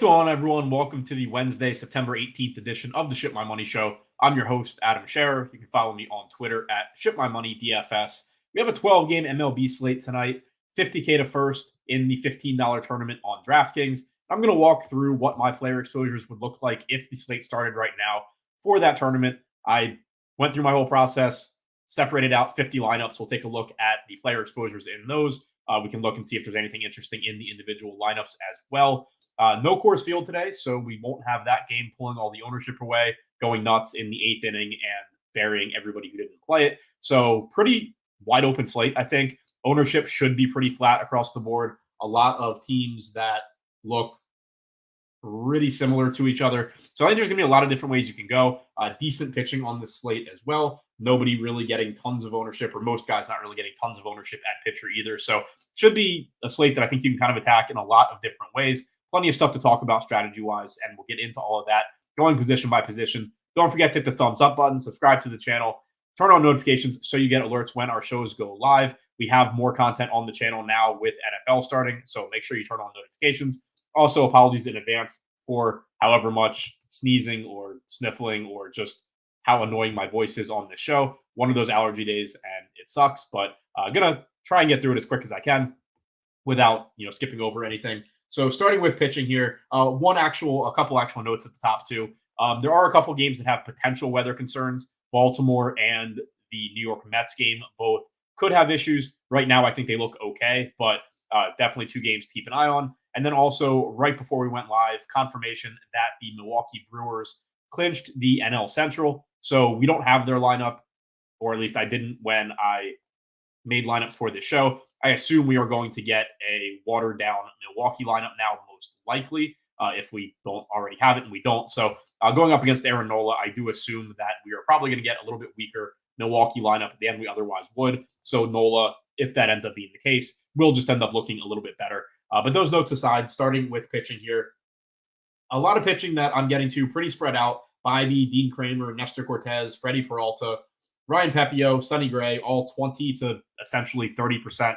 going on, everyone? Welcome to the Wednesday, September 18th edition of the Ship My Money Show. I'm your host, Adam Scherer. You can follow me on Twitter at ShipMyMoney DFS. We have a 12-game MLB slate tonight, $50K to first in the $15 tournament on DraftKings. I'm going to walk through what my player exposures would look like if the slate started right now for that tournament. I went through my whole process, separated out 50 lineups. We'll take a look at the player exposures in those. We can look and see if there's anything interesting in the individual lineups as well. No Coors Field today, so we won't have that game pulling all the ownership away, going nuts in the 8th inning and burying everybody who didn't play it. So pretty wide open slate, I think. Ownership should be pretty flat across the board. A lot of teams that look pretty similar to each other. So I think there's going to be a lot of different ways you can go. Decent pitching on this slate as well. Nobody really getting tons of ownership, or most guys not really getting tons of ownership at pitcher either. So should be a slate that I think you can kind of attack in a lot of different ways. Plenty of stuff to talk about strategy-wise, and we'll get into all of that going position by position. Don't forget to hit the thumbs up button, subscribe to the channel, turn on notifications so you get alerts when our shows go live. We have more content on the channel now with NFL starting, so make sure you turn on notifications. Also, apologies in advance for however much sneezing or sniffling or just how annoying my voice is on the show. One of those allergy days, and it sucks, but I'm going to try and get through it as quick as I can without skipping over anything. So starting with pitching here, a couple actual notes at the top too. There are a couple games that have potential weather concerns. Baltimore and the New York Mets game both could have issues. Right now, I think they look okay, but definitely two games to keep an eye on. And then also, right before we went live, confirmation that the Milwaukee Brewers clinched the NL Central. So we don't have their lineup, or at least I didn't when I made lineups for this show. I assume we are going to get a watered-down Milwaukee lineup now, most likely, if we don't already have it, and we don't. So going up against Aaron Nola, I do assume that we are probably going to get a little bit weaker Milwaukee lineup than we otherwise would. So Nola, if that ends up being the case, will just end up looking a little bit better. But those notes aside, starting with pitching here, a lot of pitching that I'm getting to, pretty spread out. Bybee, Dean Kramer, Nestor Cortez, Freddie Peralta, Ryan Pepiot, Sonny Gray, all 20 to essentially 30%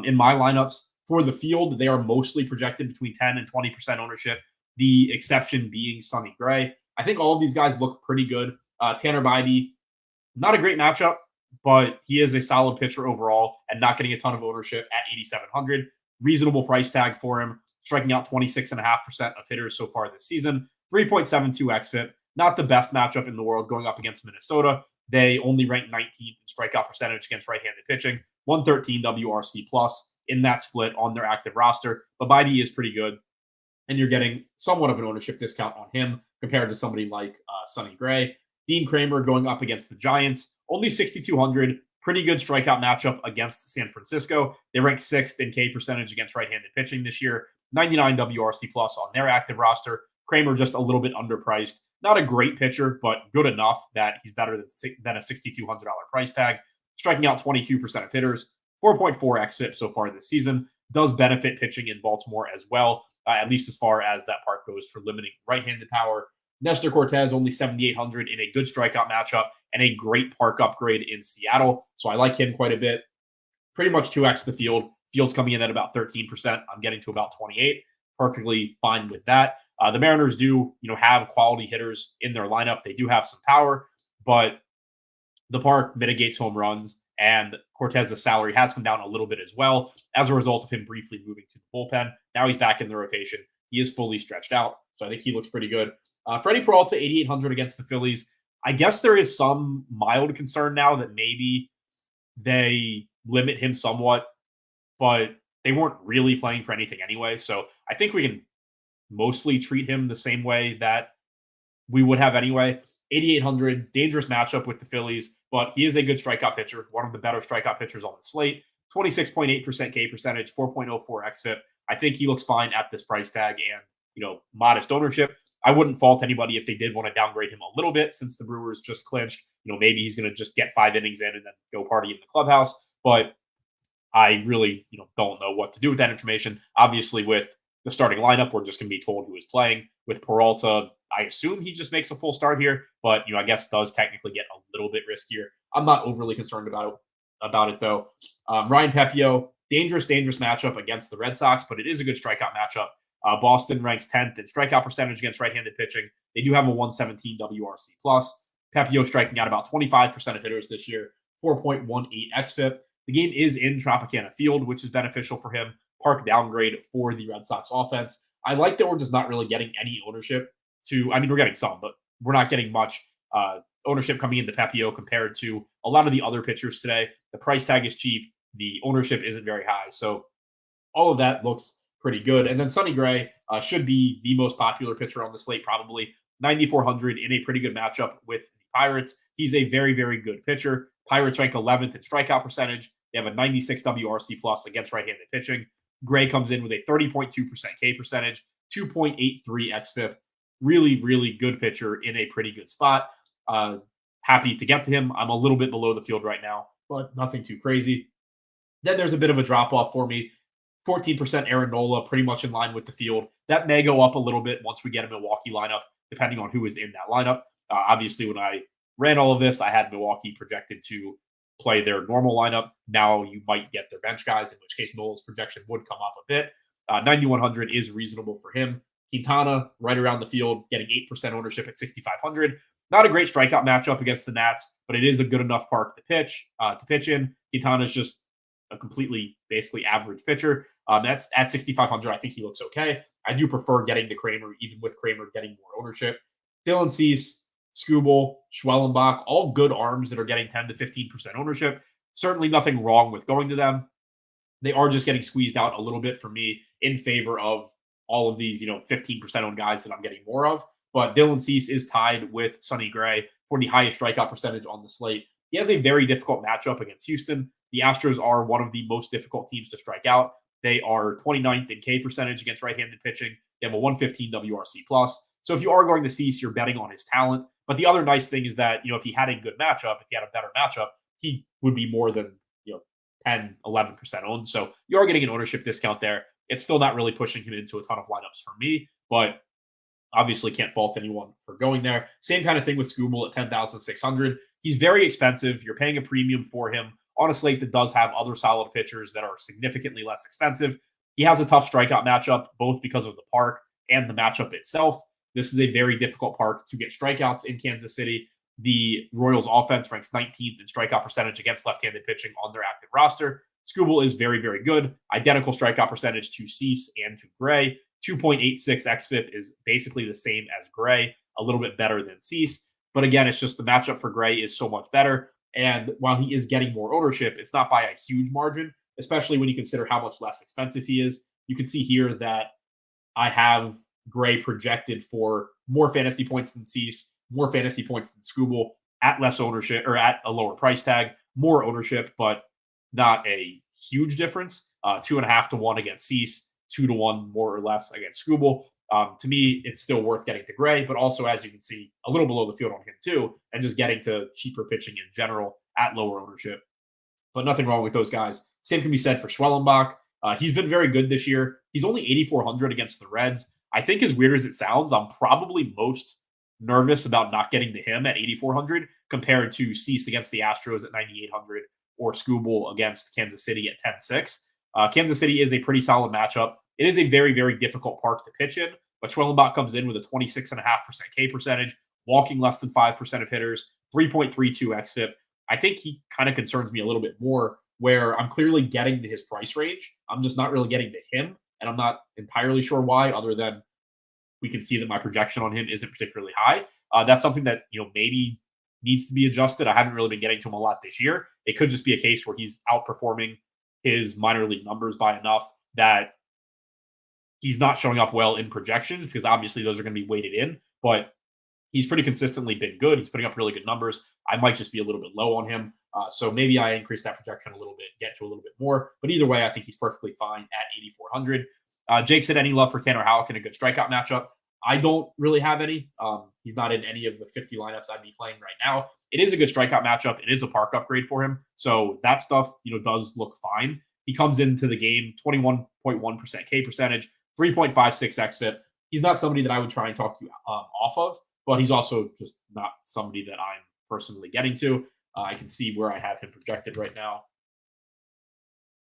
in my lineups. For the field, they are mostly projected between 10 and 20% ownership, the exception being Sonny Gray. I think all of these guys look pretty good. Tanner Bybee, not a great matchup, but he is a solid pitcher overall and not getting a ton of ownership at 8,700. Reasonable price tag for him, striking out 26.5% of hitters so far this season. 3.72 xFIP, not the best matchup in the world going up against Minnesota. They only rank 19th in strikeout percentage against right-handed pitching, 113 WRC plus in that split on their active roster. But Bybee is pretty good, and you're getting somewhat of an ownership discount on him compared to somebody like Sonny Gray. Dean Kramer going up against the Giants, only 6,200. Pretty good strikeout matchup against San Francisco. They rank 6th in K percentage against right-handed pitching this year, 99 WRC plus on their active roster. Kramer just a little bit underpriced. Not a great pitcher, but good enough that he's better than a $6,200 price tag. Striking out 22% of hitters, 4.4 xFIP so far this season. Does benefit pitching in Baltimore as well, at least as far as that part goes for limiting right-handed power. Nestor Cortez, only 7,800 in a good strikeout matchup and a great park upgrade in Seattle. So I like him quite a bit. Pretty much 2x the field. Field's coming in at about 13%. I'm getting to about 28. Perfectly fine with that. The Mariners do, have quality hitters in their lineup. They do have some power, but the park mitigates home runs, and Cortez's salary has come down a little bit as well as a result of him briefly moving to the bullpen. Now he's back in the rotation. He is fully stretched out, so I think he looks pretty good. Freddie Peralta, 8,800 against the Phillies. I guess there is some mild concern now that maybe they limit him somewhat, but they weren't really playing for anything anyway. So I think we can mostly treat him the same way that we would have anyway. 8,800, dangerous matchup with the Phillies, but he is a good strikeout pitcher, one of the better strikeout pitchers on the slate. 26.8% K percentage, 4.04 xFIP. I think he looks fine at this price tag and, modest ownership. I wouldn't fault anybody if they did want to downgrade him a little bit since the Brewers just clinched. Maybe he's going to just get 5 innings in and then go party in the clubhouse. But I really, don't know what to do with that information. Obviously, with the starting lineup, we're just going to be told who is playing. With Peralta, I assume he just makes a full start here, but I guess does technically get a little bit riskier. I'm not overly concerned about it though. Ryan Pepiot, dangerous matchup against the Red Sox, but it is a good strikeout matchup. Boston ranks 10th in strikeout percentage against right-handed pitching. They do have a 117 WRC plus. Pepio striking out about 25% of hitters this year, 4.18 xFIP. The game is in Tropicana Field, which is beneficial for him. Park downgrade for the Red Sox offense. I like that we're just not really getting any ownership we're getting some, but we're not getting much ownership coming into Pepio compared to a lot of the other pitchers today. The price tag is cheap. The ownership isn't very high. So all of that looks pretty good. And then Sonny Gray should be the most popular pitcher on the slate, probably 9,400 in a pretty good matchup with the Pirates. He's a very, very good pitcher. Pirates rank 11th in strikeout percentage. They have a 96 WRC plus against right-handed pitching. Gray comes in with a 30.2% K percentage, 2.83 xFIP. Really, really good pitcher in a pretty good spot. Happy to get to him. I'm a little bit below the field right now, but nothing too crazy. Then there's a bit of a drop-off for me. 14% Aaron Nola, pretty much in line with the field. That may go up a little bit once we get a Milwaukee lineup, depending on who is in that lineup. Obviously, when I ran all of this, I had Milwaukee projected to play their normal lineup. Now you might get their bench guys, in which case Nola's projection would come up a bit. 9,100 is reasonable for him. Quintana, right around the field, getting 8% ownership at 6,500. Not a great strikeout matchup against the Nats, but it is a good enough park to pitch in. Quintana is just a completely, basically average pitcher. That's at 6,500. I think he looks okay. I do prefer getting to Kramer, even with Kramer getting more ownership. Dylan Cease, Skubal, Schwellenbach, all good arms that are getting 10 to 15% ownership. Certainly nothing wrong with going to them. They are just getting squeezed out a little bit for me in favor of all of these, 15% owned guys that I'm getting more of. But Dylan Cease is tied with Sonny Gray for the highest strikeout percentage on the slate. He has a very difficult matchup against Houston. The Astros are one of the most difficult teams to strike out. They are 29th in K percentage against right-handed pitching. They have a 115 WRC plus. So if you are going to Cease, you're betting on his talent. But the other nice thing is that, if he had a good matchup, if he had a better matchup, he would be more than, 10, 11% owned. So you are getting an ownership discount there. It's still not really pushing him into a ton of lineups for me, but obviously can't fault anyone for going there. Same kind of thing with Skubal at 10,600. He's very expensive. You're paying a premium for him on a slate that does have other solid pitchers that are significantly less expensive. He has a tough strikeout matchup, both because of the park and the matchup itself. This is a very difficult park to get strikeouts in Kansas City. The Royals offense ranks 19th in strikeout percentage against left-handed pitching on their active roster. Skubal is very, very good. Identical strikeout percentage to Cease and to Gray. 2.86 xFIP is basically the same as Gray, a little bit better than Cease. But again, it's just the matchup for Gray is so much better. And while he is getting more ownership, it's not by a huge margin, especially when you consider how much less expensive he is. You can see here that I have Gray projected for more fantasy points than Cease, more fantasy points than Skubal, at less ownership or at a lower price tag, more ownership, but not a huge difference. 2.5 to 1 against Cease, 2 to 1 more or less against Skubal. To me, it's still worth getting to Gray, but also, as you can see, a little below the field on him too, and just getting to cheaper pitching in general at lower ownership. But nothing wrong with those guys. Same can be said for Schwellenbach. He's been very good this year. He's only 8,400 against the Reds. I think, as weird as it sounds, I'm probably most nervous about not getting to him at 8,400 compared to Cease against the Astros at 9,800 or Skubal against Kansas City at 10,600. Kansas City is a pretty solid matchup. It is a very, very difficult park to pitch in, but Schwellenbach comes in with a 26.5% K percentage, walking less than 5% of hitters, 3.32 xFIP. I think he kind of concerns me a little bit more, where I'm clearly getting to his price range. I'm just not really getting to him, and I'm not entirely sure why, other than we can see that my projection on him isn't particularly high. That's something that, maybe needs to be adjusted. I haven't really been getting to him a lot this year. It could just be a case where he's outperforming his minor league numbers by enough that he's not showing up well in projections, because obviously those are going to be weighted in, but he's pretty consistently been good. He's putting up really good numbers. I might just be a little bit low on him. So maybe I increase that projection a little bit, get to a little bit more. But either way, I think he's perfectly fine at 8,400. Jake said, any love for Tanner Houck in a good strikeout matchup? I don't really have any. He's not in any of the 50 lineups I'd be playing right now. It is a good strikeout matchup. It is a park upgrade for him. So that stuff, does look fine. He comes into the game, 21.1% K percentage, 3.56 xFIP. He's not somebody that I would try and talk you off of, but he's also just not somebody that I'm personally getting to. I can see where I have him projected right now.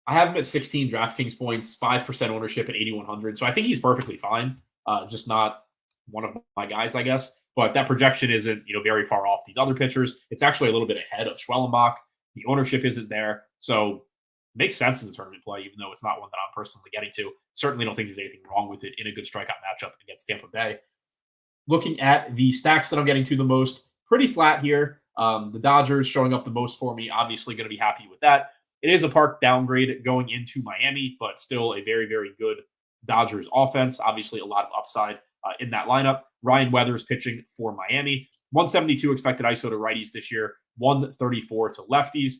I have him at 16 DraftKings points, 5% ownership at 8,100. So I think he's perfectly fine. Just not one of my guys, I guess. But that projection isn't, very far off these other pitchers. It's actually a little bit ahead of Schwellenbach. The ownership isn't there. So makes sense as a tournament play, even though it's not one that I'm personally getting to. Certainly don't think there's anything wrong with it in a good strikeout matchup against Tampa Bay. Looking at the stacks that I'm getting to the most, pretty flat here. The Dodgers showing up the most for me. Obviously going to be happy with that. It is a park downgrade going into Miami, but still a very, very good Dodgers offense. Obviously, a lot of upside in that lineup. Ryan Weathers pitching for Miami. 172 expected ISO to righties this year, 134 to lefties.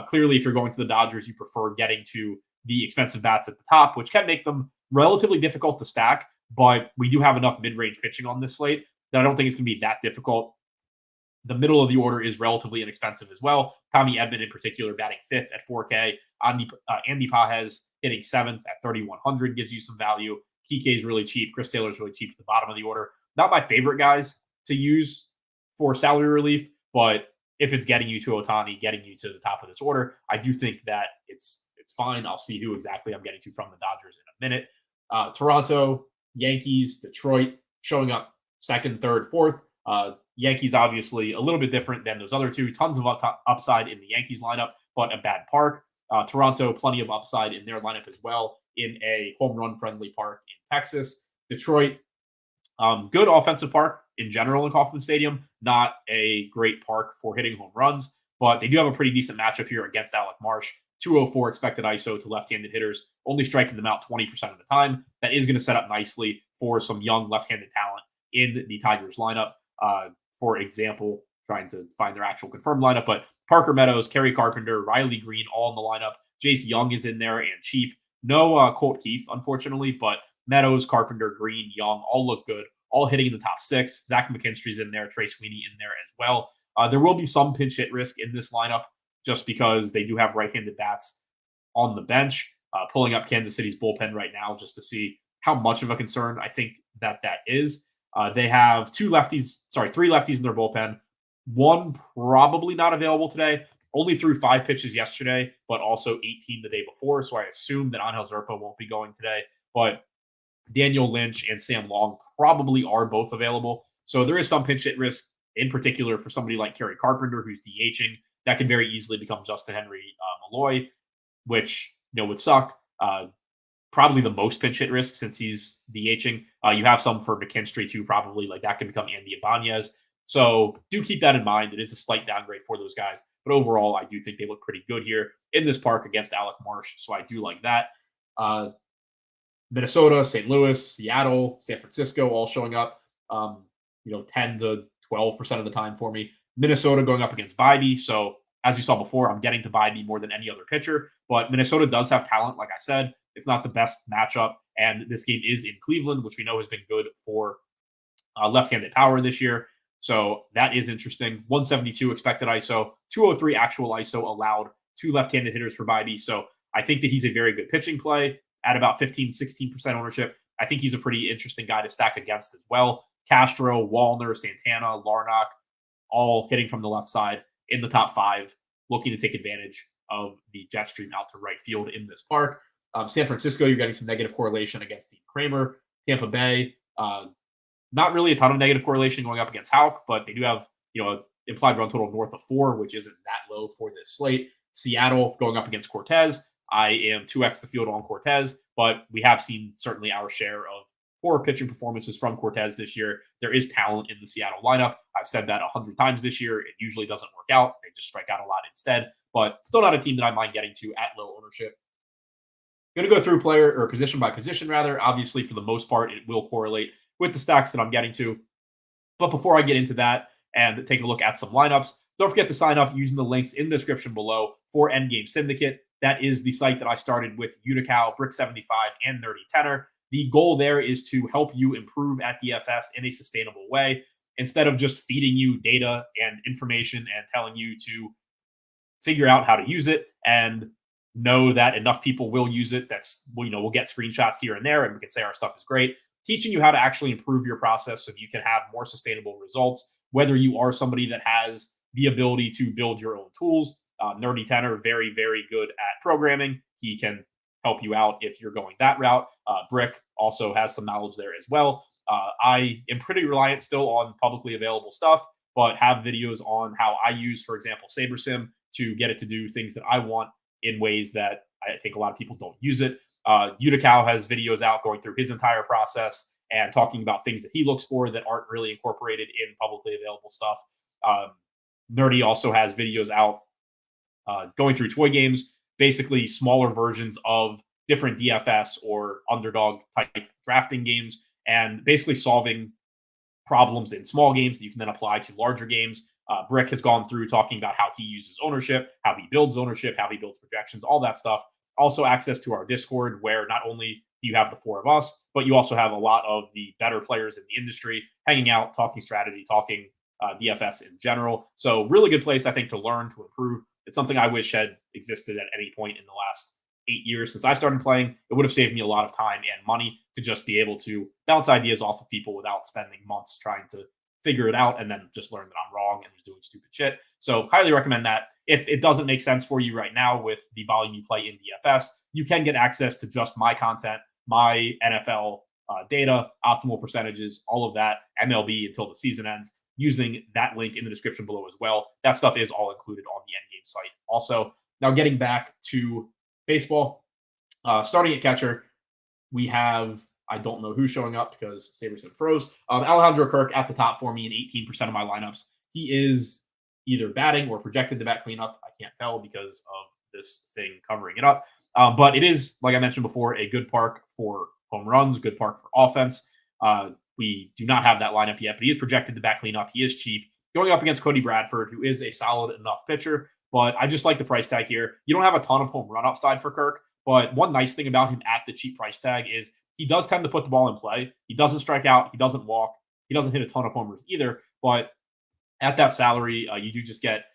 Clearly, if you're going to the Dodgers, you prefer getting to the expensive bats at the top, which can make them relatively difficult to stack. But we do have enough mid-range pitching on this slate that I don't think it's going to be that difficult. The middle of the order is relatively inexpensive as well. Tommy Edman, in particular, batting fifth at 4K. Andy Pajes hitting seventh at 3,100 gives you some value. Kike is really cheap. Chris Taylor is really cheap at the bottom of the order. Not my favorite guys to use for salary relief, but if it's getting you to Ohtani, getting you to the top of this order, I do think that it's fine. I'll see who exactly I'm getting to from the Dodgers in a minute. Toronto, Yankees, Detroit showing up second, third, fourth. Yankees obviously a little bit different than those other two. Tons of upside in the Yankees lineup, but a bad park. Toronto, plenty of upside in their lineup as well in a home run friendly park in Texas. Detroit, good offensive park in general in Kauffman Stadium. Not a great park for hitting home runs, but they do have a pretty decent matchup here against Alec Marsh. 204 expected ISO to left-handed hitters, only striking them out 20% of the time. That is going to set up nicely for some young left-handed talent in the Tigers lineup. For example, trying to find their actual confirmed lineup, but Parker Meadows, Kerry Carpenter, Riley Green, all in the lineup. Jace Young is in there and cheap. No Colt Keith, unfortunately, but Meadows, Carpenter, Green, Young, all look good, all hitting in the top six. Zach McKinstry's in there, Trey Sweeney in there as well. There will be some pinch hit risk in this lineup just because they do have right-handed bats on the bench. Pulling up Kansas City's bullpen right now just to see how much of a concern I think that is. They have three lefties in their bullpen. One probably not available today. Only threw 5 pitches yesterday, but also 18 the day before. So I assume that Angel Zerpa won't be going today. But Daniel Lynch and Sam Long probably are both available. So there is some pinch hit risk, in particular for somebody like Kerry Carpenter, who's DHing. That could very easily become Justin Henry Malloy, which would suck. Probably the most pinch hit risk since he's DHing. You have some for McKinstry too, probably. Like that could become Andy Ibanez. So do keep that in mind. It is a slight downgrade for those guys. But overall, I do think they look pretty good here in this park against Alec Marsh. So I do like that. Minnesota, St. Louis, Seattle, San Francisco, all showing up, 10 to 12% of the time for me. Minnesota going up against Bybee. So as you saw before, I'm getting to Bybee more than any other pitcher. But Minnesota does have talent, like I said. It's not the best matchup. And this game is in Cleveland, which we know has been good for left-handed power this year. So that is interesting. 172 expected ISO, 203 actual ISO allowed, 2 left-handed hitters for Bybee. So I think that he's a very good pitching play at about 15-16% ownership. I think he's a pretty interesting guy to stack against as well. Castro, Wallner, Santana, Larnach, all hitting from the left side in the top 5, looking to take advantage of the jet stream out to right field in this park. San Francisco, you're getting some negative correlation against Dean Kramer. Tampa Bay, not really a ton of negative correlation going up against Houck, but they do have, an implied run total north of 4, which isn't that low for this slate. Seattle going up against Cortez. I am 2x the field on Cortez, but we have seen certainly our share of poor pitching performances from Cortez this year. There is talent in the Seattle lineup. I've said that 100 times this year. It usually doesn't work out. They just strike out a lot instead, but still not a team that I mind getting to at low ownership. Going to go through player or position by position, rather. Obviously, for the most part, it will correlate with the stacks that I'm getting to. But before I get into that and take a look at some lineups, don't forget to sign up using the links in the description below for Endgame Syndicate. That is the site that I started with Unical, Brick75, and Nerdy Tenor. The goal there is to help you improve at DFS in a sustainable way instead of just feeding you data and information and telling you to figure out how to use it and know that enough people will use it. We'll get screenshots here and there and we can say our stuff is great. Teaching you how to actually improve your process so you can have more sustainable results, whether you are somebody that has the ability to build your own tools. Nerdy Tenor, very, very good at programming. he can help you out if you're going that route. Brick also has some knowledge there as well. I am pretty reliant still on publicly available stuff, but have videos on how I use, for example, SaberSim to get it to do things that I want in ways that I think a lot of people don't use it. Uticow has videos out going through his entire process and talking about things that he looks for that aren't really incorporated in publicly available stuff. Nerdy also has videos out going through toy games, basically smaller versions of different DFS or underdog type drafting games, and basically solving problems in small games that you can then apply to larger games. Brick has gone through talking about how he uses ownership, how he builds ownership, how he builds projections, all that stuff. Also access to our Discord, where not only do you have the four of us, but you also have a lot of the better players in the industry hanging out, talking strategy, talking DFS in general. So really good place, I think, to learn, to improve. It's something I wish had existed at any point in the last 8 years since I started playing. It would have saved me a lot of time and money to just be able to bounce ideas off of people without spending months trying to figure it out and then just learn that I'm wrong and was doing stupid shit. So highly recommend that. If it doesn't make sense for you right now with the volume you play in DFS, you can get access to just my content, my NFL data, optimal percentages, all of that, MLB until the season ends, using that link in the description below as well. That stuff is all included on the Endgame site. Also, now getting back to baseball, starting at catcher, we have, I don't know who's showing up because SaberSim froze. Alejandro Kirk at the top for me in 18% of my lineups. He is either batting or projected to bat cleanup. I can't tell because of this thing covering it up. But it is, like I mentioned before, a good park for home runs, good park for offense. We do not have that lineup yet, but he is projected to bat cleanup. He is cheap. Going up against Cody Bradford, who is a solid enough pitcher, but I just like the price tag here. You don't have a ton of home run upside for Kirk, but one nice thing about him at the cheap price tag is he does tend to put the ball in play. He doesn't strike out. He doesn't walk. He doesn't hit a ton of homers either, but at that salary, you do just get,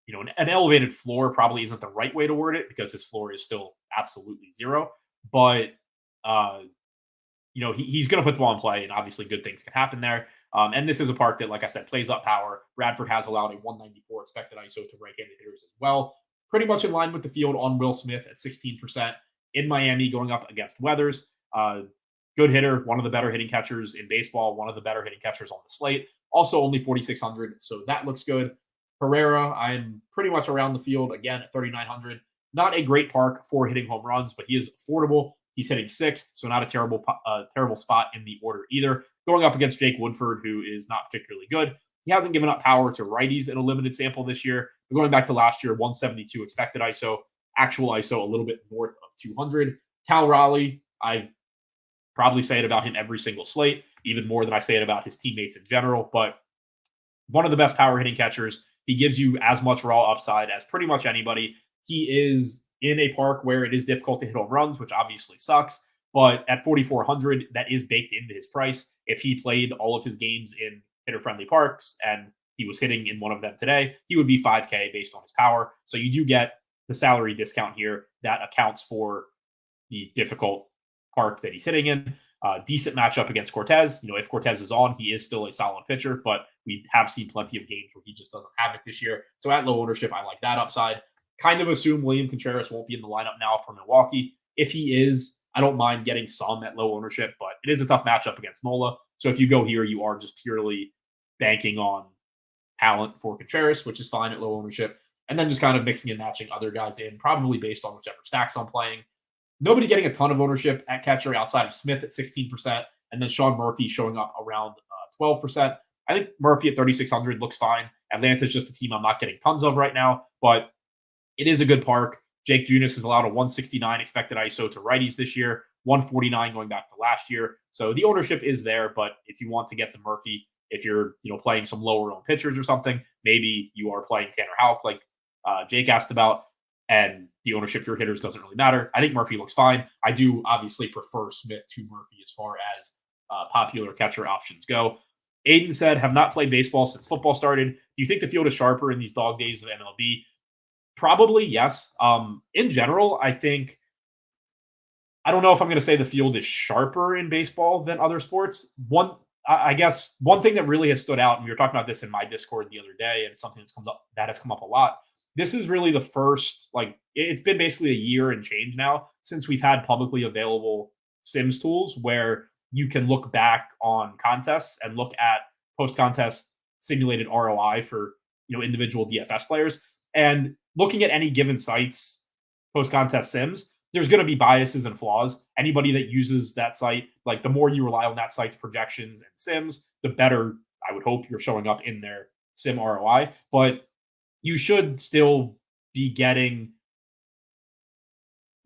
an elevated floor probably isn't the right way to word it because his floor is still absolutely zero, but he's going to put the ball in play, and obviously good things can happen there. And this is a park that, like I said, plays up power. Bradford has allowed a 194 expected ISO to right-handed hitters as well. Pretty much in line with the field on Will Smith at 16% in Miami going up against Weathers. Good hitter, one of the better hitting catchers in baseball, one of the better hitting catchers on the slate. Also only 4,600, so that looks good. Herrera, I'm pretty much around the field, again, at 3,900. Not a great park for hitting home runs, but he is affordable. He's hitting sixth, so not a terrible spot in the order either. Going up against Jake Woodford, who is not particularly good. He hasn't given up power to righties in a limited sample this year. But going back to last year, 172 expected ISO, actual ISO a little bit north of 200. Cal Raleigh, I probably say it about him every single slate, even more than I say it about his teammates in general. But one of the best power hitting catchers. He gives you as much raw upside as pretty much anybody. He is in a park where it is difficult to hit home runs, which obviously sucks. But at 4,400, that is baked into his price. If he played all of his games in hitter-friendly parks and he was hitting in one of them today, he would be 5K based on his power. So you do get the salary discount here that accounts for the difficult park that he's hitting in. Decent matchup against Cortez. If Cortez is on, he is still a solid pitcher, but we have seen plenty of games where he just doesn't have it this year. So at low ownership, I like that upside. Kind of assume William Contreras won't be in the lineup now for Milwaukee. If he is, I don't mind getting some at low ownership, but it is a tough matchup against Nola. So if you go here, you are just purely banking on talent for Contreras, which is fine at low ownership. And then just kind of mixing and matching other guys in, probably based on whichever stacks I'm playing. Nobody getting a ton of ownership at catcher outside of Smith at 16%, and then Sean Murphy showing up around 12%. I think Murphy at 3,600 looks fine. Atlanta's just a team I'm not getting tons of right now, but it is a good park. Jake Junis has allowed a 169 expected ISO to righties this year, 149 going back to last year. So the ownership is there, but if you want to get to Murphy, if you're playing some lower owned pitchers or something, maybe you are playing Tanner Houck like Jake asked about, and the ownership for your hitters doesn't really matter. I think Murphy looks fine. I do obviously prefer Smith to Murphy as far as popular catcher options go. Aiden said, have not played baseball since football started. Do you think the field is sharper in these dog days of MLB? Probably, yes. In general, I don't know if I'm going to say the field is sharper in baseball than other sports. I guess one thing that really has stood out, and we were talking about this in my Discord the other day, and it's something that has come up a lot, this is really the first, like, it's been basically a year and change now since we've had publicly available Sims tools where you can look back on contests and look at post contest simulated ROI for individual DFS players. And looking at any given site's post contest sims, there's going to be biases and flaws. Anybody that uses that site, like the more you rely on that site's projections and sims, the better I would hope you're showing up in their sim ROI. But you should still be getting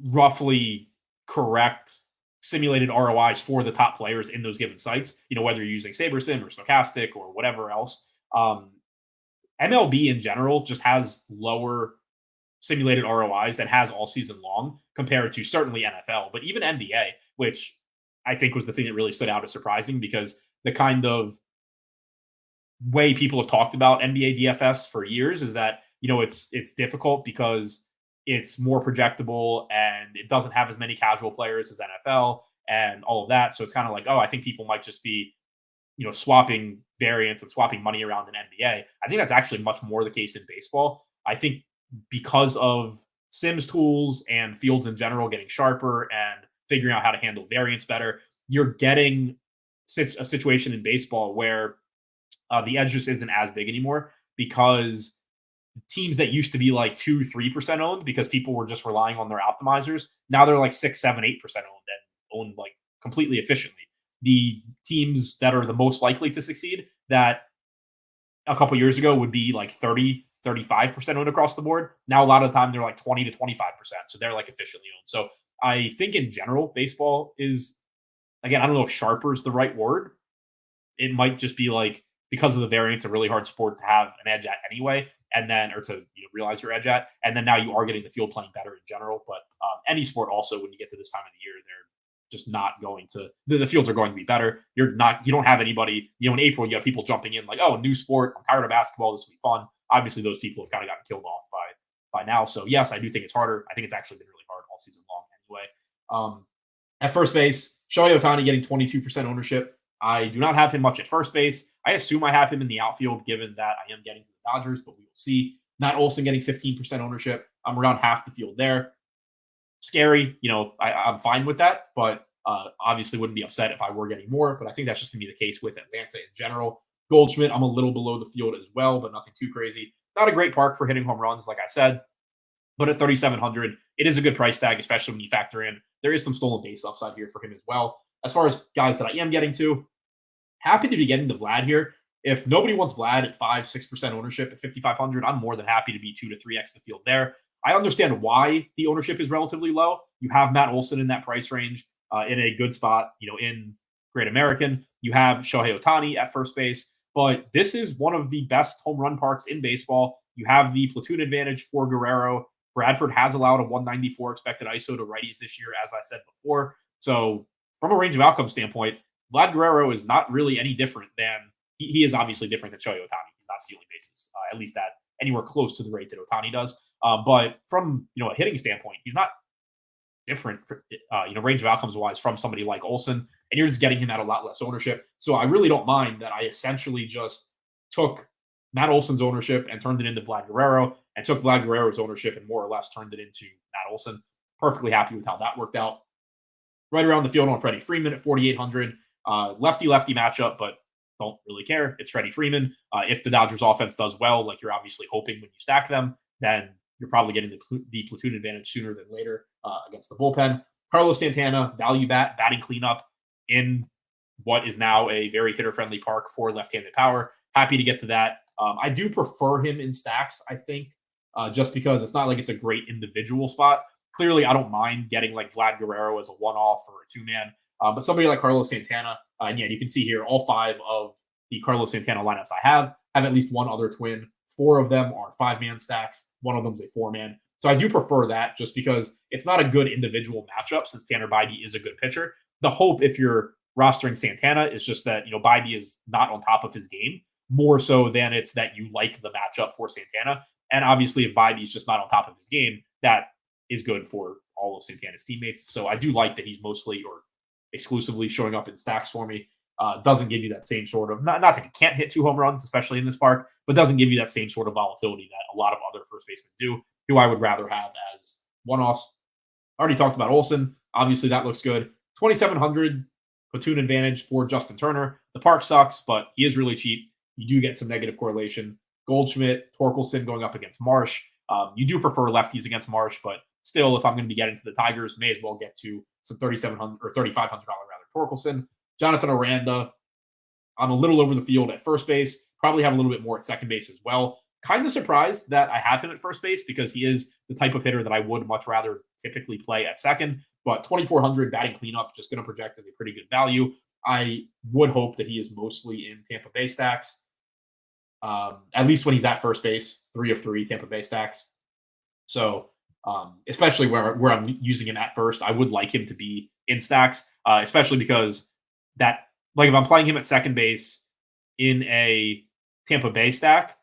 roughly correct simulated ROIs for the top players in those given sites, whether you're using SaberSim or Stochastic or whatever else. MLB in general just has lower simulated ROIs that has all season long compared to certainly NFL, but even NBA, which I think was the thing that really stood out as surprising because the kind of way people have talked about NBA DFS for years is that, it's difficult because it's more projectable and it doesn't have as many casual players as NFL and all of that. So it's kind of like, oh, I think people might just be, swapping variants and swapping money around in NBA. I think that's actually much more the case in baseball. I think because of Sims tools and fields in general getting sharper and figuring out how to handle variants better, you're getting a situation in baseball where the edge just isn't as big anymore because teams that used to be like 2-3% owned because people were just relying on their optimizers, now they're like 6-7-8% owned and owned like completely efficiently. The teams that are the most likely to succeed that a couple years ago would be like 30-35% owned across the board. Now, a lot of the time they're like 20-25%. So they're like efficiently owned. So I think in general, baseball is, again, I don't know if sharper is the right word. It might just be like, because of the variance, a really hard sport to have an edge at anyway, and then, or to realize your edge at. And then now you are getting the field playing better in general. But any sport also, when you get to this time of the year, they're just not going to, the fields are going to be better. You don't have anybody, in April, you have people jumping in like, oh, new sport. I'm tired of basketball. This will be fun. Obviously, those people have kind of gotten killed off by now. So yes, I do think it's harder. I think it's actually been really hard all season long anyway. At first base, Shohei Ohtani getting 22% ownership. I do not have him much at first base. I assume I have him in the outfield, given that I am getting to the Dodgers, but we will see. Matt Olson getting 15% ownership. I'm around half the field there. Scary, I'm fine with that, but obviously wouldn't be upset if I were getting more. But I think that's just going to be the case with Atlanta in general. Goldschmidt, I'm a little below the field as well, but nothing too crazy. Not a great park for hitting home runs, like I said, but at 3,700, it is a good price tag, especially when you factor in there is some stolen base upside here for him as well. As far as guys that I am getting to, happy to be getting to Vlad here. If nobody wants Vlad at 5-6% ownership at 5,500, I'm more than happy to be 2 to 3x the field there. I understand why the ownership is relatively low. You have Matt Olson in that price range in a good spot, in Great American. You have Shohei Ohtani at first base, but this is one of the best home run parks in baseball. You have the platoon advantage for Guerrero. Bradford has allowed a 194 expected ISO to righties this year, as I said before. So from a range of outcome standpoint, Vlad Guerrero is not really any different than he is obviously different than Shohei Ohtani. He's not stealing bases, at least at anywhere close to the rate that Ohtani does. But from a hitting standpoint, he's not different, range of outcomes wise from somebody like Olson, and you're just getting him at a lot less ownership. So I really don't mind that I essentially just took Matt Olson's ownership and turned it into Vlad Guerrero, and took Vlad Guerrero's ownership and more or less turned it into Matt Olson. Perfectly happy with how that worked out. Right around the field on Freddie Freeman at 4,800. Lefty-lefty matchup, but don't really care. It's Freddie Freeman. If the Dodgers offense does well, like you're obviously hoping when you stack them, then you're probably getting the platoon advantage sooner than later against the bullpen. Carlos Santana, value batting cleanup in what is now a very hitter-friendly park for left-handed power. Happy to get to that. I do prefer him in stacks, I think, just because it's not like it's a great individual spot. Clearly, I don't mind getting like Vlad Guerrero as a one-off or a two-man, but somebody like Carlos Santana, again, you can see here all 5 of the Carlos Santana lineups I have at least one other twin. 4 of them are 5-man stacks. One of them is a 4-man. So I do prefer that just because it's not a good individual matchup since Tanner Bybee is a good pitcher. The hope if you're rostering Santana is just that, Bybee is not on top of his game more so than it's that you like the matchup for Santana. And obviously if Bybee is just not on top of his game, that is good for all of Santana's teammates. So I do like that he's mostly or exclusively showing up in stacks for me. doesn't give you that same sort of, not that he can't hit 2 home runs, especially in this park, but doesn't give you that same sort of volatility that a lot of other first basemen do, who I would rather have as one-offs. Already talked about Olsen. Obviously, that looks good. 2,700 platoon advantage for Justin Turner. The park sucks, but he is really cheap. You do get some negative correlation. Goldschmidt, Torkelson going up against Marsh. You do prefer lefties against Marsh, but still, if I'm going to be getting to the Tigers, may as well get to some $3,700 or $3,500 rather Torkelson. Jonathan Aranda, I'm a little over the field at first base. Probably have a little bit more at second base as well. Kind of surprised that I have him at first base because he is the type of hitter that I would much rather typically play at second. But 2,400 batting cleanup, just going to project as a pretty good value. I would hope that he is mostly in Tampa Bay stacks. At least when he's at first base, 3 of 3 Tampa Bay stacks. So especially where I'm using him at first, I would like him to be in stacks, especially because that, like if I'm playing him at second base in a Tampa Bay stack,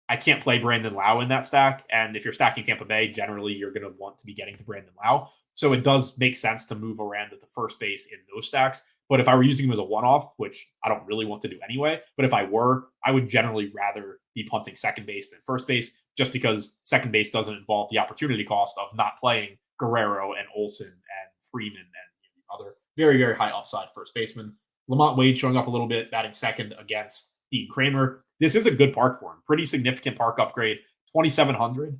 I can't play Brandon Lau in that stack. And if you're stacking Tampa Bay, generally you're going to want to be getting to Brandon Lau. So it does make sense to move around at the first base in those stacks. But if I were using him as a one-off, which I don't really want to do anyway, but if I were, I would generally rather be punting second base than first base, just because second base doesn't involve the opportunity cost of not playing Guerrero and Olsen and Freeman and these other very, very high upside first basemen. Lamont Wade showing up a little bit, batting second against Dean Kramer. This is a good park for him. Pretty significant park upgrade, 2,700.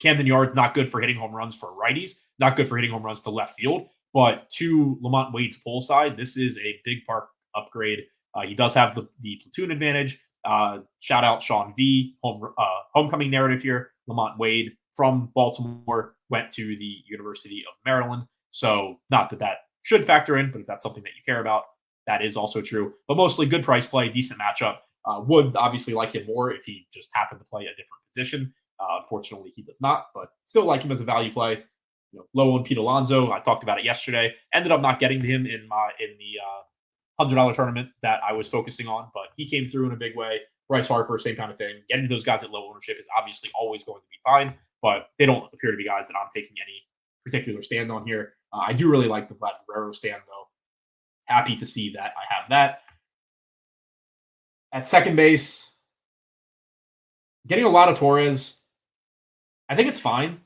Camden Yards, not good for hitting home runs for righties, not good for hitting home runs to left field. But to Lamont Wade's pull side, this is a big park upgrade. He does have the platoon advantage. Shout out Sean V. Homecoming narrative here. Lamont Wade from Baltimore went to the University of Maryland. So not that should factor in, but if that's something that you care about, that is also true. But mostly good price play, decent matchup. Would obviously like him more if he just happened to play a different position. Unfortunately, he does not, but still like him as a value play. Low on Pete Alonso. I talked about it yesterday. Ended up not getting to him in the $100 tournament that I was focusing on, but he came through in a big way. Bryce Harper, same kind of thing. Getting those guys at low ownership is obviously always going to be fine, but they don't appear to be guys that I'm taking any particular stand on here. I do really like the Vlad Guerrero stand, though. Happy to see that I have that. At second base, getting a lot of Torres, I think it's fine.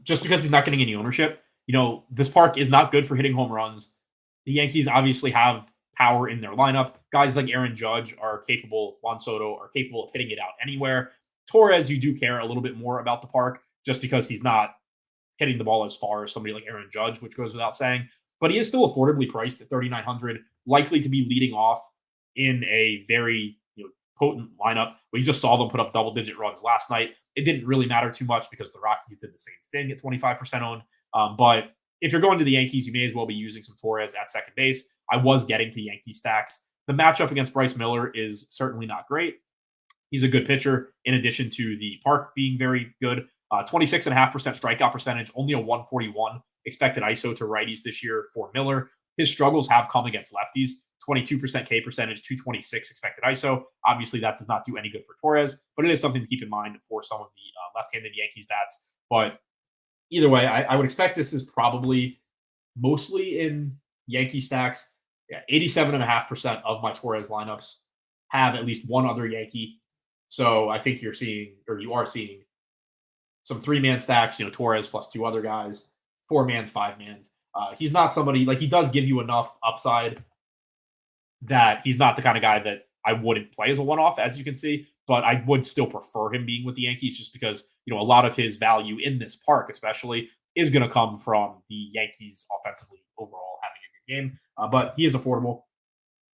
Just because he's not getting any ownership. This park is not good for hitting home runs. The Yankees obviously have power in their lineup. Guys like Aaron Judge are capable, Juan Soto are capable of hitting it out anywhere. Torres, you do care a little bit more about the park just because he's not hitting the ball as far as somebody like Aaron Judge, which goes without saying. But he is still affordably priced at 3,900, likely to be leading off in a very potent lineup. We just saw them put up double-digit runs last night. It didn't really matter too much because the Rockies did the same thing at 25% owned. But if you're going to the Yankees, you may as well be using some Torres at second base. I was getting to Yankee stacks. The matchup against Bryce Miller is certainly not great. He's a good pitcher in addition to the park being very good. 26.5% strikeout percentage, only a 141 expected ISO to righties this year for Miller. His struggles have come against lefties. 22% K percentage, 226 expected ISO. Obviously, that does not do any good for Torres, but it is something to keep in mind for some of the left-handed Yankees bats. But either way, I would expect this is probably mostly in Yankee stacks. 87.5% of my Torres lineups have at least one other Yankee. So I think you are seeing some 3-man stacks, Torres plus 2 other guys, 4-mans, 5-mans. He's not somebody, he does give you enough upside that he's not the kind of guy that I wouldn't play as a one-off, as you can see, but I would still prefer him being with the Yankees just because, a lot of his value in this park especially is going to come from the Yankees offensively overall having a good game. But he is affordable.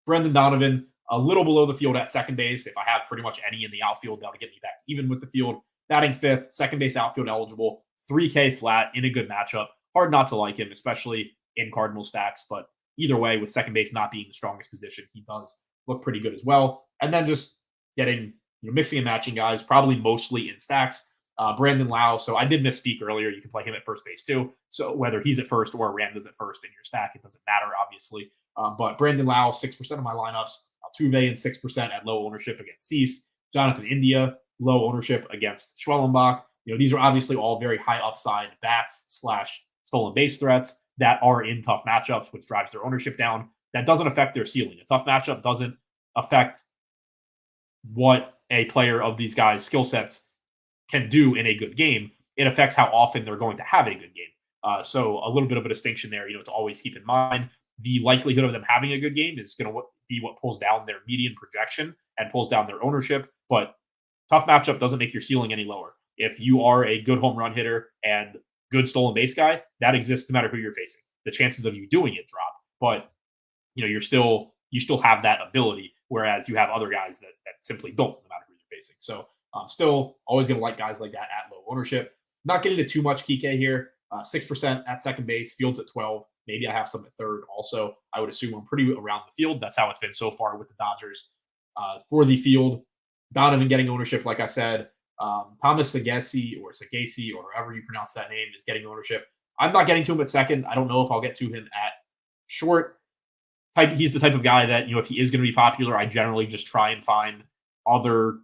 Brendan Donovan, a little below the field at second base. If I have pretty much any in the outfield, that'll get me back even with the field. Batting fifth, second base outfield eligible, 3K flat in a good matchup. Hard not to like him, especially in Cardinal stacks, but either way, with second base not being the strongest position, he does look pretty good as well. And then just getting, mixing and matching guys, probably mostly in stacks. Brandon Lau. So I did misspeak earlier. You can play him at first base too. So whether he's at first or Aranda's at first in your stack, it doesn't matter, obviously. But Brandon Lau, 6% of my lineups. Altuve and 6% at low ownership against Cease. Jonathan India, low ownership against Schwellenbach. These are obviously all very high upside bats / stolen base threats that are in tough matchups, which drives their ownership down. that doesn't affect their ceiling. A tough matchup doesn't affect what a player of these guys' skill sets can do in a good game. It affects how often they're going to have a good game. So a little bit of a distinction there, to always keep in mind. The likelihood of them having a good game is going to be what pulls down their median projection and pulls down their ownership. But tough matchup doesn't make your ceiling any lower. If you are a good home run hitter and good stolen base guy, that exists no matter who you're facing. The chances of you doing it drop, but you still have that ability. Whereas you have other guys that simply don't, no matter who you're facing. So still always going to like guys like that at low ownership. Not getting to too much Kike here. 6% at second base, Fields at 12. Maybe I have some at third also. I would assume I'm pretty around the field. That's how it's been so far with the Dodgers. For the field, Donovan getting ownership, like I said. Thomas Sagesi or however you pronounce that name is getting ownership. I'm not getting to him at second. I don't know if I'll get to him at short. He's the type of guy that, if he is going to be popular, I generally just try and find other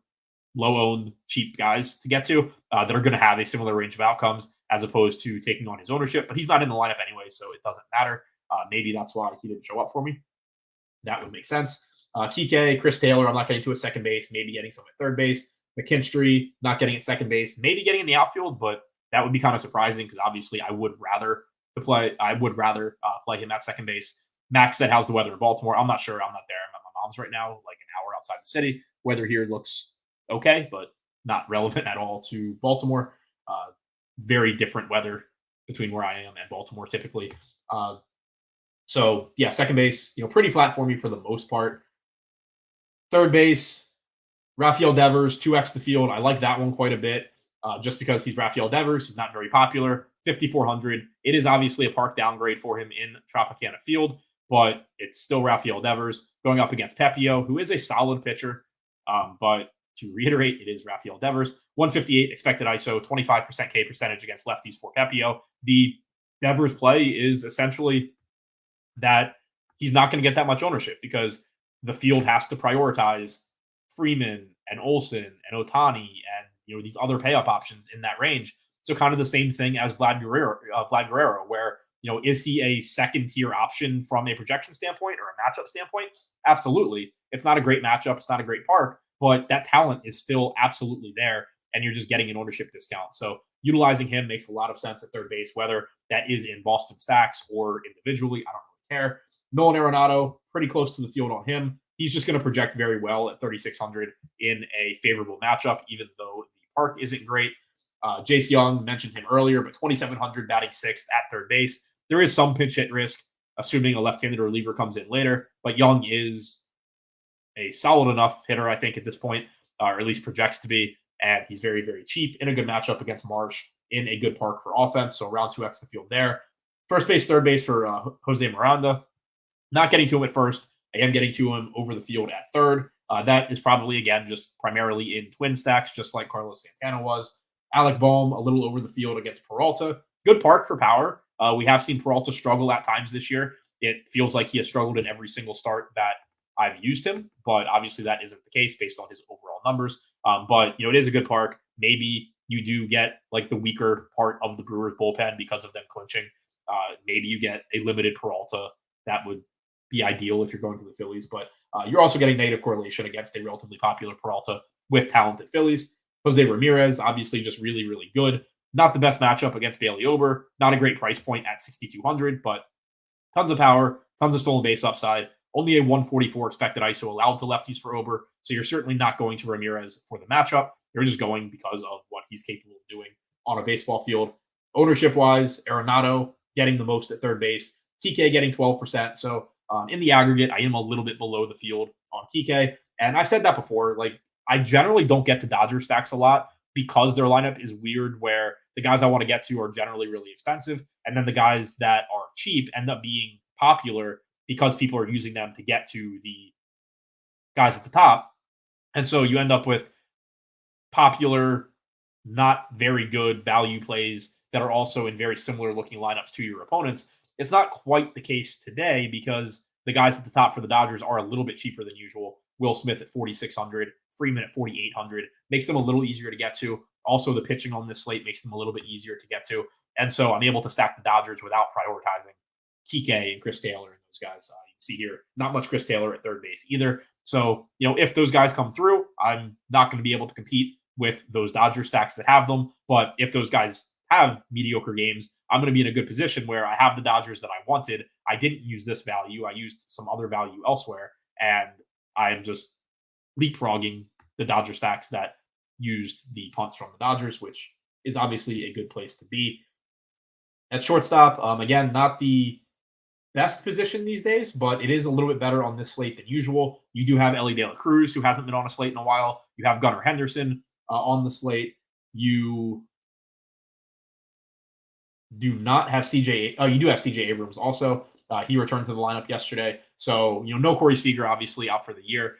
low-owned, cheap guys to get to that are going to have a similar range of outcomes as opposed to taking on his ownership. But he's not in the lineup anyway, so it doesn't matter. Maybe that's why he didn't show up for me. That would make sense. Kike, Chris Taylor, I'm not getting to at second base, maybe getting some at third base. McKinstry, not getting at second base, maybe getting in the outfield, but that would be kind of surprising because obviously I would rather play him at second base. Max said, how's the weather in Baltimore? I'm not sure. I'm not there. I'm at my mom's right now, like an hour outside the city. Weather here looks okay, but not relevant at all to Baltimore. Very different weather between where I am and Baltimore typically. So yeah, second base, pretty flat for me for the most part. Third base, Rafael Devers, 2x the field. I like that one quite a bit just because he's Rafael Devers. He's not very popular. 5,400. It is obviously a park downgrade for him in Tropicana Field, but it's still Rafael Devers going up against Pepio, who is a solid pitcher. But to reiterate, it is Rafael Devers. 158 expected ISO, 25% K percentage against lefties for Pepio. The Devers play is essentially that he's not going to get that much ownership because the field has to prioritize Freeman and Olsen and Otani and these other pay up options in that range. So kind of the same thing as Vlad Guerrero, where is he a second tier option from a projection standpoint or a matchup standpoint? Absolutely. It's not a great matchup. It's not a great park, but that talent is still absolutely there, and you're just getting an ownership discount. So utilizing him makes a lot of sense at third base, whether that is in Boston stacks or individually. I don't really care. Nolan Arenado, pretty close to the field on him. He's just going to project very well at 3,600 in a favorable matchup, even though the park isn't great. Jace Young, mentioned him earlier, but 2,700 batting sixth at third base. There is some pinch hit risk, assuming a left-handed reliever comes in later, but Young is a solid enough hitter, I think, at this point, or at least projects to be, and he's very, very cheap in a good matchup against Marsh in a good park for offense, so around 2x the field there. First base, third base for Jose Miranda. Not getting to him at first. I am getting to him over the field at third. That is probably, again, just primarily in twin stacks, just like Carlos Santana was. Alec Boehm, a little over the field against Peralta. Good park for power. We have seen Peralta struggle at times this year. It feels like he has struggled in every single start that I've used him, but obviously that isn't the case based on his overall numbers. But, it is a good park. Maybe you do get like the weaker part of the Brewers bullpen because of them clinching. Maybe you get a limited Peralta. That would be ideal if you're going to the Phillies, but you're also getting negative correlation against a relatively popular Peralta with talented Phillies. Jose Ramirez, obviously just really, really good. Not the best matchup against Bailey Ober. Not a great price point at 6,200, but tons of power, tons of stolen base upside. Only a 144 expected ISO allowed to lefties for Ober, so you're certainly not going to Ramirez for the matchup. You're just going because of what he's capable of doing on a baseball field. Ownership-wise, Arenado getting the most at third base. Kike getting 12%. So in the aggregate, I am a little bit below the field on Kike. And I've said that before. Like, I generally don't get to Dodger stacks a lot because their lineup is weird where the guys I want to get to are generally really expensive. And then the guys that are cheap end up being popular because people are using them to get to the guys at the top. And so you end up with popular, not very good value plays that are also in very similar looking lineups to your opponents. It's not quite the case today because the guys at the top for the Dodgers are a little bit cheaper than usual. Will Smith at 4,600, Freeman at 4,800 makes them a little easier to get to. Also, the pitching on this slate makes them a little bit easier to get to. And so I'm able to stack the Dodgers without prioritizing Kike and Chris Taylor and those guys. see here. Not much Chris Taylor at third base either. So, if those guys come through, I'm not going to be able to compete with those Dodger stacks that have them. But if those guys have mediocre games, I'm going to be in a good position where I have the Dodgers that I wanted. I didn't use this value. I used some other value elsewhere. And I am just leapfrogging the Dodger stacks that used the punts from the Dodgers, which is obviously a good place to be. At shortstop, again, not the best position these days, but it is a little bit better on this slate than usual. You do have Ellie De La Cruz, who hasn't been on a slate in a while. You have Gunnar Henderson on the slate. You do not have CJ. Oh, you do have CJ Abrams also. He returned to the lineup yesterday. So, no Corey Seager, obviously, out for the year.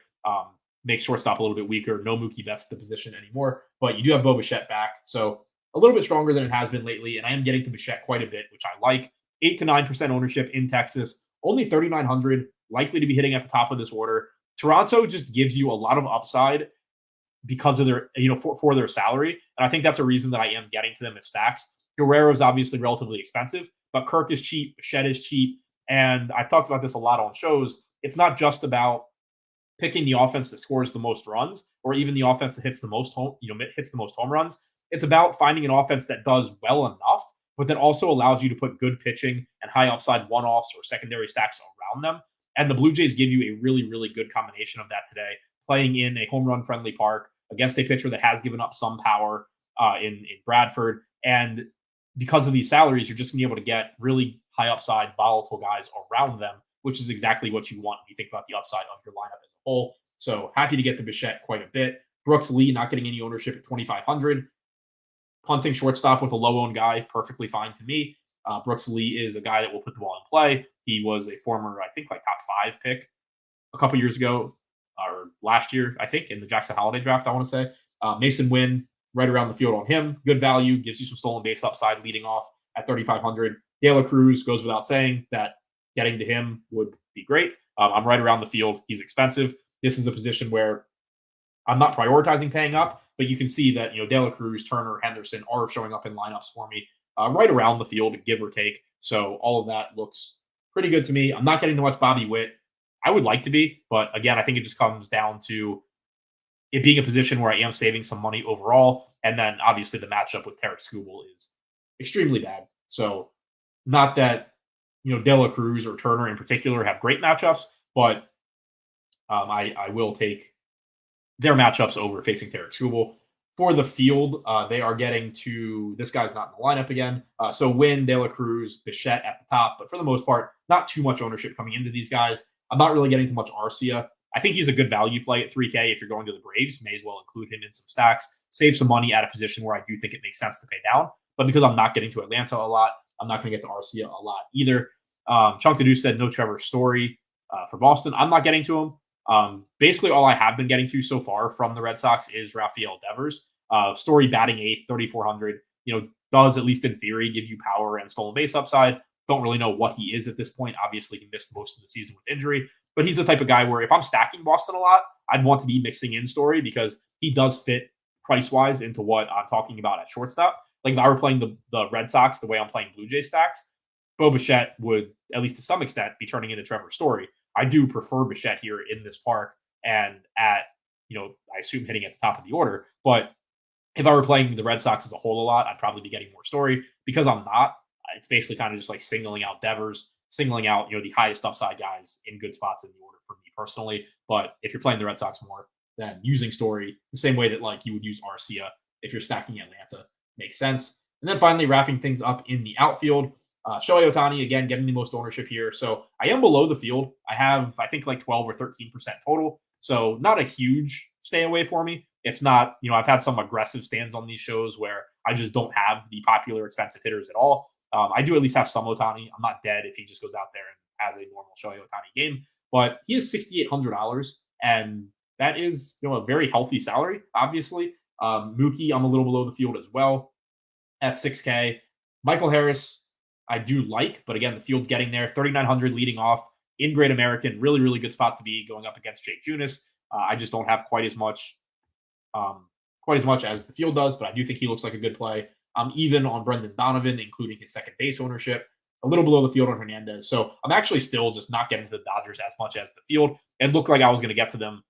Makes shortstop a little bit weaker. No Mookie Betts at the position anymore. But you do have Bo Bichette back. So, a little bit stronger than it has been lately. And I am getting to Bichette quite a bit, which I like. 8 to 9% ownership in Texas. Only 3,900. Likely to be hitting at the top of this order. Toronto just gives you a lot of upside because of their, for their salary. And I think that's a reason that I am getting to them at stacks. Guerrero is obviously relatively expensive, but Kirk is cheap. Bichette is cheap. And I've talked about this a lot on shows. It's not just about picking the offense that scores the most runs or even the offense that hits the most home runs. It's about finding an offense that does well enough, but that also allows you to put good pitching and high upside one-offs or secondary stacks around them. And the Blue Jays give you a really, really good combination of that today, playing in a home run friendly park against a pitcher that has given up some power in Bradford. And because of these salaries, you're just going to be able to get really high upside, volatile guys around them, which is exactly what you want when you think about the upside of your lineup as a whole. So happy to get the Bichette quite a bit. Brooks Lee not getting any ownership at 2,500. Punting shortstop with a low-owned guy, perfectly fine to me. Brooks Lee is a guy that will put the ball in play. He was a former, I think, top 5 pick a couple years ago, or last year, I think, in the Jackson Holiday draft, I want to say. Mason Wynn, right around the field on him. Good value, gives you some stolen base upside leading off at 3,500. De La Cruz goes without saying that getting to him would be great. I'm right around the field. He's expensive. This is a position where I'm not prioritizing paying up, but you can see that, De La Cruz, Turner, Henderson are showing up in lineups for me right around the field, give or take. So all of that looks pretty good to me. I'm not getting too much Bobby Witt. I would like to be, but again, I think it just comes down to it being a position where I am saving some money overall. And then obviously the matchup with Tarek Skubal is extremely bad. So not that, De La Cruz or Turner in particular have great matchups, but I will take their matchups over facing Tarek Skubal. For the field, they are getting to, this guy's not in the lineup again. So Wynn, De La Cruz, Bichette at the top, but for the most part, not too much ownership coming into these guys. I'm not really getting too much Arcia. I think he's a good value play at 3K. If you're going to the Braves, may as well include him in some stacks, save some money at a position where I do think it makes sense to pay down. But because I'm not getting to Atlanta a lot, I'm not going to get to Arcia a lot either. Chunk to Do said no Trevor Story for Boston. I'm not getting to him. Basically, all I have been getting to so far from the Red Sox is Rafael Devers. Story batting 8th, 3,400. Does, at least in theory, give you power and stolen base upside. Don't really know what he is at this point. Obviously, he missed most of the season with injury. But he's the type of guy where if I'm stacking Boston a lot, I'd want to be mixing in Story because he does fit price-wise into what I'm talking about at shortstop. Like if I were playing the Red Sox the way I'm playing Blue Jay stacks, Bo Bichette would, at least to some extent, be turning into Trevor Story. I do prefer Bichette here in this park and at, I assume hitting at the top of the order. But if I were playing the Red Sox as a whole a lot, I'd probably be getting more Story. Because I'm not, it's basically kind of just like singling out Devers, singling out, the highest upside guys in good spots in the order for me personally. But if you're playing the Red Sox more, then using Story the same way that like you would use Arcia if you're stacking Atlanta makes sense. And then finally wrapping things up in the outfield, Shohei Ohtani, again, getting the most ownership here. So I am below the field. I have, I think, like 12 or 13% total. So not a huge stay away for me. It's not, I've had some aggressive stands on these shows where I just don't have the popular expensive hitters at all. I do at least have some Ohtani. I'm not dead if he just goes out there and has a normal Shohei Ohtani game. But he is $6,800, and that is, a very healthy salary, obviously. Mookie, I'm a little below the field as well at 6K. Michael Harris, I do like, but again, the field getting there, 3,900 leading off in Great American, really, really good spot to be going up against Jake Junis. I just don't have quite as much as the field does, but I do think he looks like a good play. Even on Brendan Donovan, including his second base ownership. a little below the field on Hernandez. So I'm actually still just not getting to the Dodgers as much as the field. It looked like I was going to get to them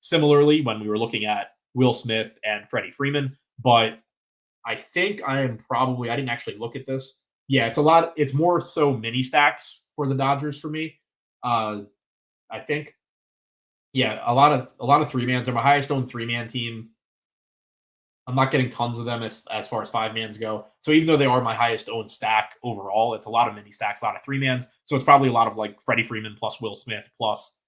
similarly when we were looking at Will Smith and Freddie Freeman. But I think I didn't actually look at this. Yeah, it's more so mini stacks for the Dodgers for me. I think. Yeah, a lot of three-mans. They're my highest owned three-man team. I'm not getting tons of them as far as five-mans go. So even though they are my highest owned stack overall, it's a lot of mini stacks, a lot of three-mans. So it's probably a lot of like Freddie Freeman plus Will Smith plus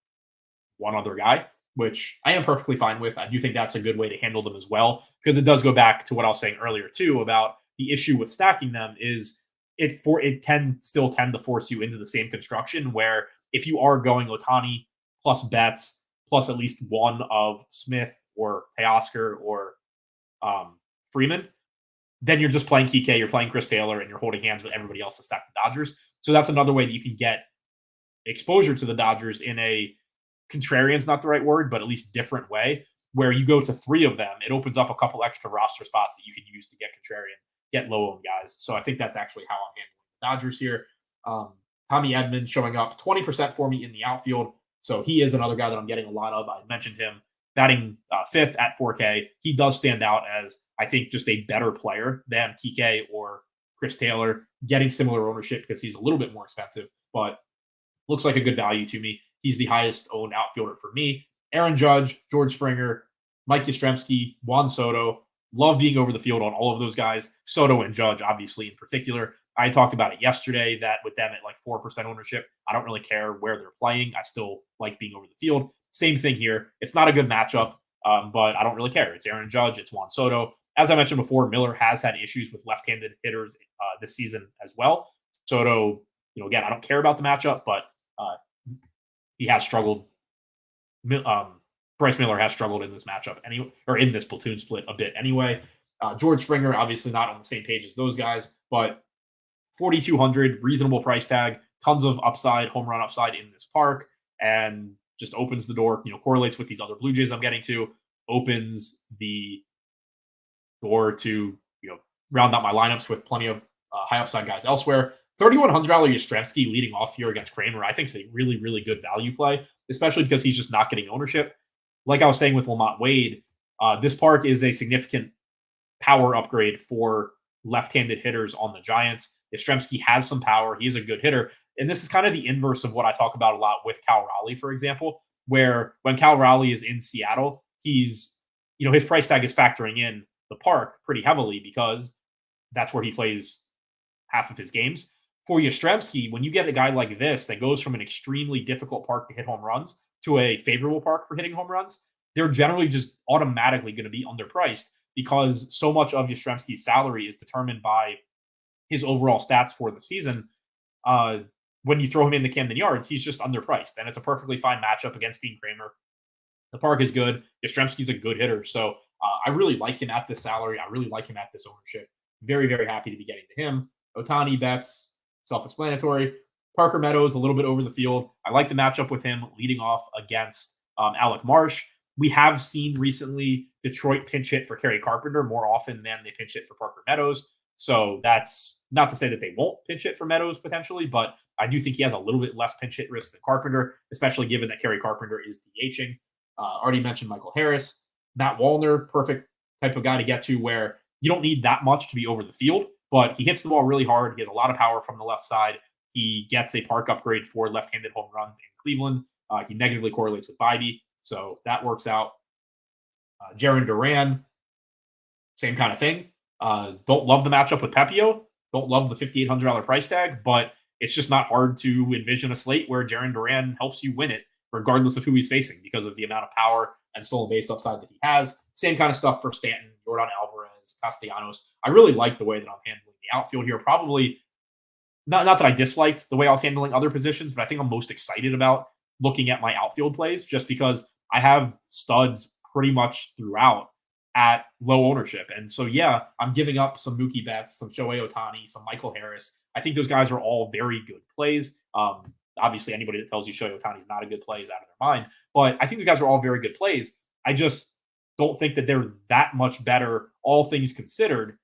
one other guy, which I am perfectly fine with. I do think that's a good way to handle them as well, because it does go back to what I was saying earlier too about the issue with stacking them is it can still tend to force you into the same construction where if you are going Ohtani plus Betts plus at least one of Smith or Teoscar or Freeman, then you're just playing Kike, you're playing Chris Taylor, and you're holding hands with everybody else to stack the Dodgers. So that's another way that you can get exposure to the Dodgers in a contrarian's not the right word, but at least different way, where you go to three of them. It opens up a couple extra roster spots that you can use to get contrarian, get low-owned guys. So I think that's actually how I'm handling the Dodgers here. Tommy Edman showing up 20% for me in the outfield. So he is another guy that I'm getting a lot of. I mentioned him batting fifth at 4K. He does stand out as, I think, just a better player than Kike or Chris Taylor, getting similar ownership because he's a little bit more expensive, but looks like a good value to me. He's the highest owned outfielder for me. Aaron Judge, George Springer, Mike Yastrzemski, Juan Soto. Love being over the field on all of those guys. Soto and Judge, obviously, in particular. I talked about it yesterday that with them at like 4% ownership, I don't really care where they're playing. I still like being over the field. Same thing here. It's not a good matchup, but I don't really care. It's Aaron Judge. It's Juan Soto. As I mentioned before, Miller has had issues with left-handed hitters this season as well. Soto, again, I don't care about the matchup, but he has struggled. Bryce Miller has struggled in this matchup or in this platoon split a bit anyway. George Springer, obviously not on the same page as those guys, but 4,200, reasonable price tag, tons of upside, home run upside in this park, and just opens the door, correlates with these other Blue Jays I'm getting to, opens the door to, round out my lineups with plenty of high upside guys elsewhere. $3,100 Yastrzemski leading off here against Kramer, I think is a really, really good value play, especially because he's just not getting ownership. Like I was saying with Lamont Wade, this park is a significant power upgrade for left-handed hitters on the Giants. Yastrzemski has some power. He's a good hitter. And this is kind of the inverse of what I talk about a lot with Cal Raleigh, for example, where when Cal Raleigh is in Seattle, he's, his price tag is factoring in the park pretty heavily because that's where he plays half of his games. For Yastrzemski, when you get a guy like this that goes from an extremely difficult park to hit home runs to a favorable park for hitting home runs, they're generally just automatically going to be underpriced because so much of Yastrzemski's salary is determined by his overall stats for the season. When you throw him into Camden Yards, he's just underpriced, and it's a perfectly fine matchup against Dean Kramer. The park is good. Yastrzemski's a good hitter, so I really like him at this salary. I really like him at this ownership. Very, very happy to be getting to him. Ohtani, Betts, self-explanatory. Parker Meadows, a little bit over the field. I like the matchup with him leading off against Alec Marsh. We have seen recently Detroit pinch hit for Kerry Carpenter more often than they pinch hit for Parker Meadows. So that's not to say that they won't pinch hit for Meadows potentially, but I do think he has a little bit less pinch hit risk than Carpenter, especially given that Kerry Carpenter is DHing. Already mentioned Michael Harris. Matt Wallner, perfect type of guy to get to where you don't need that much to be over the field, but he hits the ball really hard. He has a lot of power from the left side. He gets a park upgrade for left-handed home runs in Cleveland. He negatively correlates with Bibee, so that works out. Jarren Duran, same kind of thing. Don't love the matchup with Pepio. Don't love the $5,800 price tag, but it's just not hard to envision a slate where Jarren Duran helps you win it, regardless of who he's facing, because of the amount of power and stolen base upside that he has. Same kind of stuff for Stanton, Yordan Alvarez, Castellanos. I really like the way that I'm handling the outfield here. Probably not that I disliked the way I was handling other positions, but I think I'm most excited about looking at my outfield plays just because I have studs pretty much throughout at low ownership. And so, yeah, I'm giving up some Mookie Betts, some Shohei Ohtani, some Michael Harris. I think those guys are all very good plays. Obviously, anybody that tells you Shohei Ohtani is not a good play is out of their mind. But I think these guys are all very good plays. I just don't think that they're that much better, all things considered,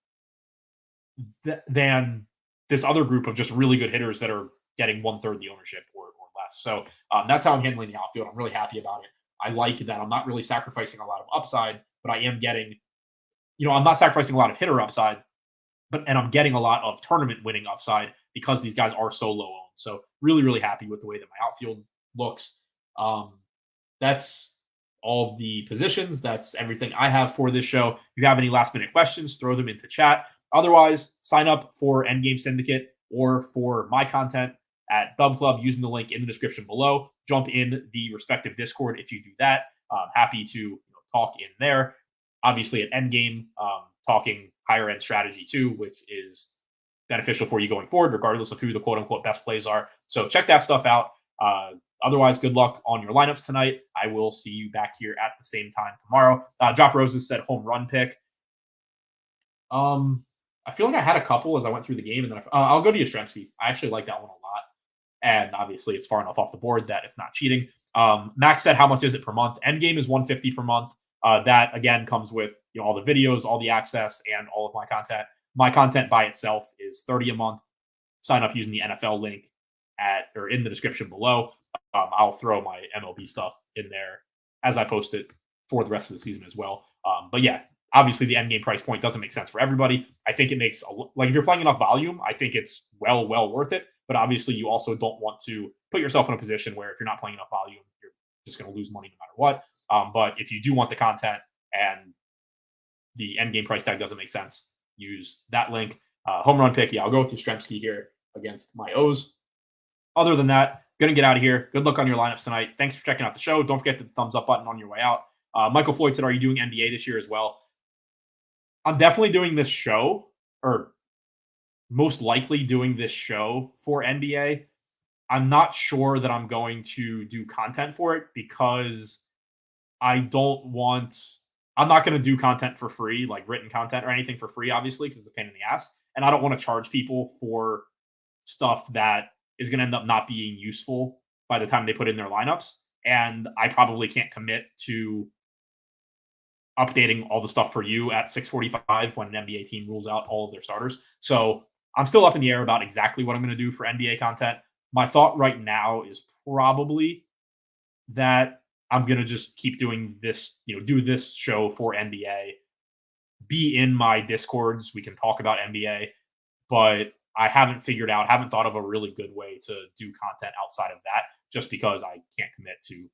than this other group of just really good hitters that are getting 1/3 the ownership or less. So that's how I'm handling the outfield. I'm really happy about it. I like that I'm not really sacrificing a lot of upside, but I am getting, I'm not sacrificing a lot of hitter upside, and I'm getting a lot of tournament winning upside because these guys are so low owned. So really, really happy with the way that my outfield looks. That's all the positions. That's everything I have for this show. If you have any last minute questions, throw them into chat. Otherwise, sign up for Endgame Syndicate or for my content at Dub Club using the link in the description below. Jump in the respective Discord if you do that. Happy to talk in there. Obviously, at Endgame, talking higher end strategy too, which is beneficial for you going forward, regardless of who the quote unquote best plays are. So check that stuff out. Otherwise, good luck on your lineups tonight. I will see you back here at the same time tomorrow. Drop Roses said home run pick. I feel like I had a couple as I went through the game, and then I'll go to Yastrzemski. I actually like that one a lot, and obviously it's far enough off the board that it's not cheating. Max said, "How much is it per month?" Endgame is $150 per month. That again comes with all the videos, all the access, and all of my content. My content by itself is $30 a month. Sign up using the NFL link in the description below. I'll throw my MLB stuff in there as I post it for the rest of the season as well. But yeah, obviously the endgame price point doesn't make sense for everybody. I think it makes if you're playing enough volume, I think it's well worth it. But obviously, you also don't want to put yourself in a position where if you're not playing enough volume, you're just going to lose money no matter what. But if you do want the content and the endgame price tag doesn't make sense, use that link. Home run pick, yeah, I'll go with Yastrzemski here against my O's. Other than that, going to get out of here. Good luck on your lineups tonight. Thanks for checking out the show. Don't forget the thumbs up button on your way out. Michael Floyd said, "Are you doing NBA this year as well?" I'm definitely doing this show, or most likely doing this show for NBA. I'm not sure that I'm going to do content for it because I'm not going to do content for free, like written content or anything for free, obviously, because it's a pain in the ass. And I don't want to charge people for stuff that is going to end up not being useful by the time they put in their lineups. And I probably can't commit to updating all the stuff for you at 6:45 when an NBA team rules out all of their starters. So I'm still up in the air about exactly what I'm going to do for NBA content. My thought right now is probably that I'm going to just keep doing this, do this show for NBA, be in my Discords. We can talk about NBA, but I haven't thought of a really good way to do content outside of that, just because I can't commit to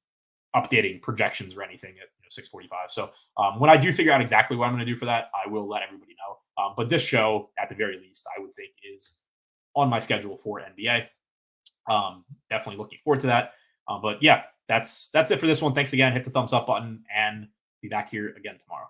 updating projections or anything at 6:45. So when I do figure out exactly what I'm going to do for that, I will let everybody know. But this show, at the very least, I would think is on my schedule for NBA. Definitely looking forward to that. But yeah, that's it for this one. Thanks again. Hit the thumbs up button and be back here again tomorrow.